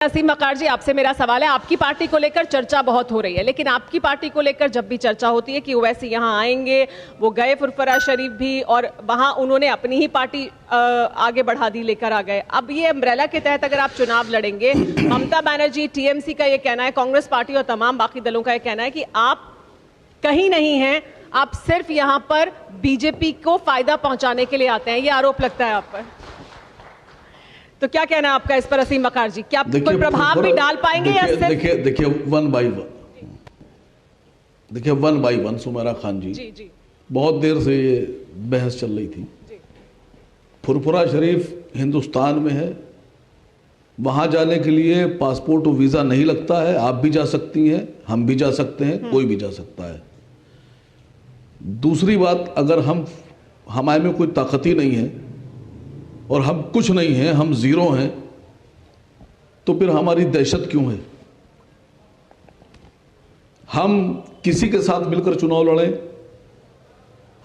असीम मकार जी, आपसे मेरा सवाल है। आपकी पार्टी को लेकर चर्चा बहुत हो रही है, लेकिन आपकी पार्टी को लेकर जब भी चर्चा होती है कि ओवैसी यहाँ आएंगे, वो गए फुरफुरा शरीफ भी, और वहां उन्होंने अपनी ही पार्टी आगे बढ़ा दी, लेकर आ गए। अब ये अम्ब्रेला के तहत अगर आप चुनाव लड़ेंगे, ममता बनर्जी, टीएमसी का ये कहना है, कांग्रेस पार्टी और तमाम बाकी दलों का ये कहना है कि आप कहीं नहीं हैं, आप सिर्फ यहाँ पर बीजेपी को फायदा पहुंचाने के लिए आते हैं। ये आरोप लगता है आप पर, तो क्या कहना है आपका इस पर असीम मकार जी? क्या कोई प्रभाव भी डाल पाएंगे या सिर्फ? देखिए one by one Sumera Khan ji, बहुत देर से ये बहस चल रही थी। फुरफुरा शरीफ हिंदुस्तान में है, वहां जाने के लिए पासपोर्ट और वीजा नहीं लगता है। आप भी जा सकती हैं, हम भी जा सकते हैं, कोई भी जा सकता है। दूसरी बात, अगर हमारे में कोई ताकत ही नहीं है और हम कुछ नहीं हैं, हम जीरो हैं, तो फिर हमारी दहशत क्यों है? हम किसी के साथ मिलकर चुनाव लड़ें,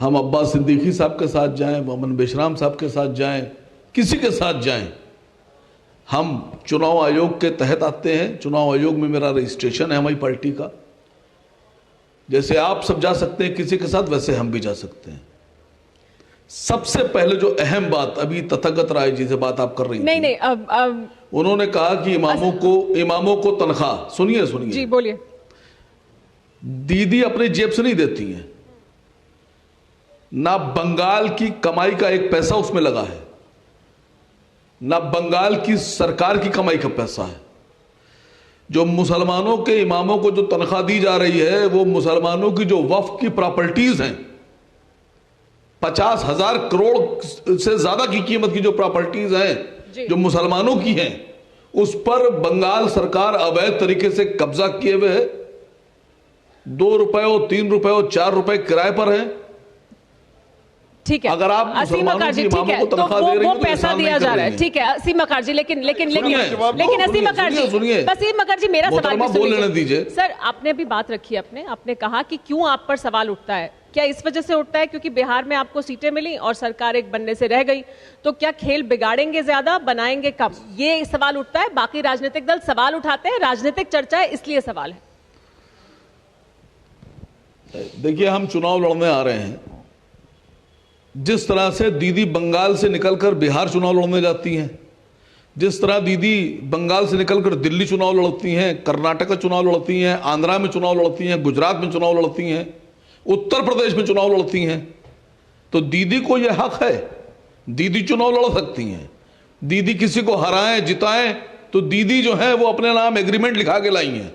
हम अब्बास सिद्दीकी साहब के साथ जाएं, मोहम्मद बेशराम साहब के साथ जाएं, किसी के साथ जाएं, हम चुनाव आयोग के तहत आते हैं। चुनाव आयोग में मेरा रजिस्ट्रेशन है हमारी पार्टी का। जैसे आप सब जा सकते हैं किसी के साथ, वैसे हम भी जा सकते हैं। सबसे पहले जो अहम बात, अभी तथागत राय जी से बात आप कर रही थी, नहीं, उन्होंने कहा कि इमामों को तनख्वाह, सुनिए जी बोलिए। दीदी अपनी जेब से नहीं देती हैं, ना बंगाल की कमाई का एक पैसा उसमें लगा है, ना बंगाल की सरकार की कमाई का पैसा है। जो मुसलमानों के इमामों को जो तनख्वाह दी जा रही है, वो मुसलमानों की जो वक्फ की प्रॉपर्टीज हैं, 50,000 करोड़ से ज्यादा की कीमत की जो प्रॉपर्टीज हैं जो मुसलमानों की हैं, उस पर बंगाल सरकार अवैध तरीके से कब्जा किए हुए है। 2 रुपए और 3 रुपए और 4 रुपए किराए पर है। ठीक है, अगर आप असीम मकार जी, ठीक है, तो वो पैसा दिया जा रहा है, ठीक है असीम मकार जी, लेकिन असीम मकार जी, असीम मकार जी, मेरा सवाल बोल लेने दीजिए। सर, आपने अभी बात रखी, आपने कहा कि क्यों आप पर सवाल उठता है। क्या इस वजह से उठता है क्योंकि बिहार में आपको सीटें मिली और सरकार एक बनने से रह गई, तो क्या खेल बिगाड़ेंगे ज्यादा, बनाएंगे कम, ये सवाल उठता है? बाकी राजनीतिक दल सवाल उठाते हैं, राजनीतिक चर्चा है, इसलिए सवाल है। देखिए, हम चुनाव लड़ने आ रहे हैं। जिस तरह से दीदी बंगाल से निकलकर बिहार चुनाव लड़ने जाती हैं, जिस तरह दीदी बंगाल से निकलकर दिल्ली चुनाव लड़ती हैं, कर्नाटक का चुनाव लड़ती हैं, आंध्रा में चुनाव लड़ती हैं, गुजरात में चुनाव लड़ती हैं, उत्तर प्रदेश में चुनाव लड़ती हैं, तो दीदी को यह हक है, दीदी चुनाव लड़ सकती हैं। दीदी किसी को हराएं जिताएं तो दीदी जो है वो अपने नाम एग्रीमेंट लिखा के लाई हैं।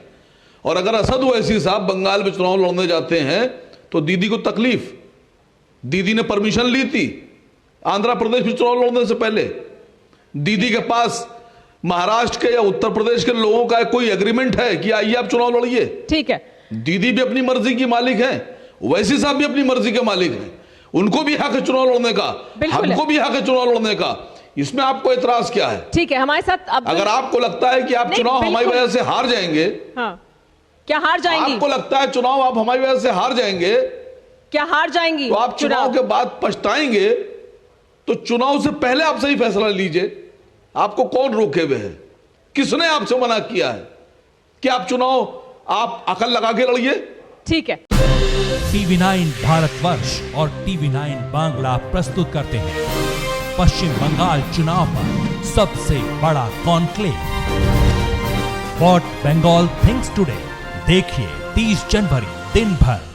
और अगर असद ओवैसी साहब बंगाल में चुनाव लड़ने जाते हैं तो दीदी को तकलीफ, दीदी ने परमिशन ली थी आंध्र प्रदेश में चुनाव लड़ने से पहले। दीदी के पास महाराष्ट्र के या उत्तर प्रदेश के लोगों का कोई एग्रीमेंट है कि आइए आप चुनाव लड़िए? ठीक है, दीदी भी अपनी मर्जी की मालिक है, ओवैसी साहब भी अपनी मर्जी के मालिक हैं, उनको भी हक है चुनाव लड़ने का, हमको भी हक है चुनाव लड़ने का। इसमें आपको इतराज क्या है? ठीक है, हमारे साथ अगर आपको लगता है कि आप चुनाव हमारी वजह से हार जाएंगे, हाँ, क्या हार जाएंगी? आपको लगता है चुनाव आप हमारी वजह से हार जाएंगे, क्या हार जाएंगी? तो आप चुनाव के बाद पछताएंगे, तो चुनाव से पहले आप सही फैसला लीजिए। आपको कौन रोके हुए है? किसने आपसे मना किया है कि आप चुनाव आप अकल लगा के लड़िए? ठीक है। TV9 भारतवर्ष और TV9 बांग्ला प्रस्तुत करते हैं पश्चिम बंगाल चुनाव पर सबसे बड़ा conclave, what Bengal thinks today. देखिए 30 जनवरी दिन भर